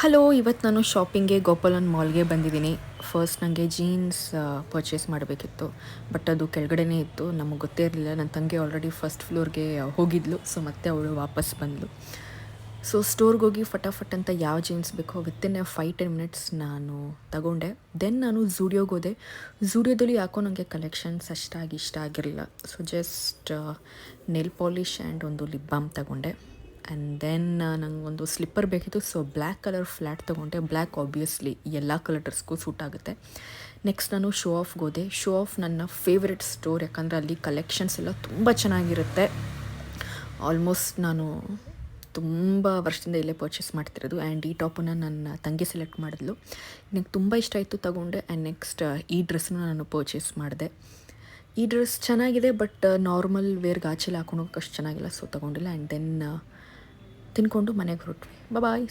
Hello, ಇವತ್ತು ನಾನು ಶಾಪಿಂಗ್ಗೆ ಗೋಪಾಲನ್ ಮಾಲ್ಗೆ ಬಂದಿದ್ದೀನಿ. ಫಸ್ಟ್ ನನಗೆ ಜೀನ್ಸ್ ಪರ್ಚೇಸ್ ಮಾಡಬೇಕಿತ್ತು. ಬಟ್ ಅದು ಕೆಳಗಡೆನೇ ಇತ್ತು. ನಮಗೆ ಗೊತ್ತೇ ಇರಲಿಲ್ಲ. ನನ್ನ ತಂಗಿ ಆಲ್ರೆಡಿ ಫಸ್ಟ್ ಫ್ಲೋರ್ಗೆ ಹೋಗಿದ್ಲು. ಸೊ ಮತ್ತೆ ಅವಳು ವಾಪಸ್ ಬಂದಳು. ಸೊ ಸ್ಟೋರ್ಗೆ ಹೋಗಿ ಫಟಾಫಟ್ ಅಂತ ಯಾವ ಜೀನ್ಸ್ ಬೇಕೋ ವಿತಿನ್ 5-10 ಮಿನಿಟ್ಸ್ ನಾನು ತಗೊಂಡೆ. ದೆನ್ ನಾನು ಝೂಡಿಯೋಗೆ ಹೋದೆ. ಝೂಡಿಯೋದಲ್ಲಿ ಯಾಕೋ ನನಗೆ ಕಲೆಕ್ಷನ್ಸ್ ಅಷ್ಟಾಗಿ ಇಷ್ಟ ಆಗಿರಲಿಲ್ಲ. ಸೊ ಜಸ್ಟ್ ನೆಲ್ ಪಾಲಿಷ್ ಆ್ಯಂಡ್ ಒಂದು ಲಿಪ್ ಬಾಮ್ ತಗೊಂಡೆ. ಆ್ಯಂಡ್ ದೆನ್ ನನಗೊಂದು ಸ್ಲಿಪ್ಪರ್ ಬೇಕಿತ್ತು. ಸೊ ಬ್ಲ್ಯಾಕ್ ಕಲರ್ ಫ್ಲ್ಯಾಟ್ ತೊಗೊಂಡೆ. ಬ್ಲ್ಯಾಕ್ ಆಬ್ವಿಯಸ್ಲಿ ಎಲ್ಲ ಕಲರ್ ಡ್ರೆಸ್ಗೂ ಸೂಟ್ ಆಗುತ್ತೆ. ನೆಕ್ಸ್ಟ್ ನಾನು ಶೋ ಆಫ್ಗೆ ಹೋದೆ. ಶೋ ಆಫ್ ನನ್ನ ಫೇವ್ರೆಟ್ ಸ್ಟೋರ್, ಯಾಕಂದರೆ ಅಲ್ಲಿ ಕಲೆಕ್ಷನ್ಸ್ ಎಲ್ಲ ತುಂಬ ಚೆನ್ನಾಗಿರುತ್ತೆ. ಆಲ್ಮೋಸ್ಟ್ ನಾನು ತುಂಬ ವರ್ಷದಿಂದ ಇಲ್ಲೇ ಪರ್ಚೇಸ್ ಮಾಡ್ತಿರೋದು. ಆ್ಯಂಡ್ ಈ ಟಾಪನ್ನು ನನ್ನ ತಂಗಿ ಸೆಲೆಕ್ಟ್ ಮಾಡಿದ್ಲು. ನನಗೆ ತುಂಬ ಇಷ್ಟ ಆಯಿತು, ತಗೊಂಡೆ. ಆ್ಯಂಡ್ ನೆಕ್ಸ್ಟ್ ಈ ಡ್ರೆಸ್ಸನ್ನು ನಾನು ಪರ್ಚೇಸ್ ಮಾಡಿದೆ. ಈ ಡ್ರೆಸ್ ಚೆನ್ನಾಗಿದೆ, ಬಟ್ ನಾರ್ಮಲ್ ವೇರ್ಗೆ ಆಚೆಲಿ ಹಾಕೊಂಡು ಹೋಗೋಕೆ ಅಷ್ಟು ಚೆನ್ನಾಗಿಲ್ಲ. ಸೊ ತೊಗೊಂಡಿಲ್ಲ. ಆ್ಯಂಡ್ ದೆನ್ ತಿನ್ಕೊಂಡು ಮನೆಗೆ ಹೊರಟ್ವಿ. ಬಾಯ್.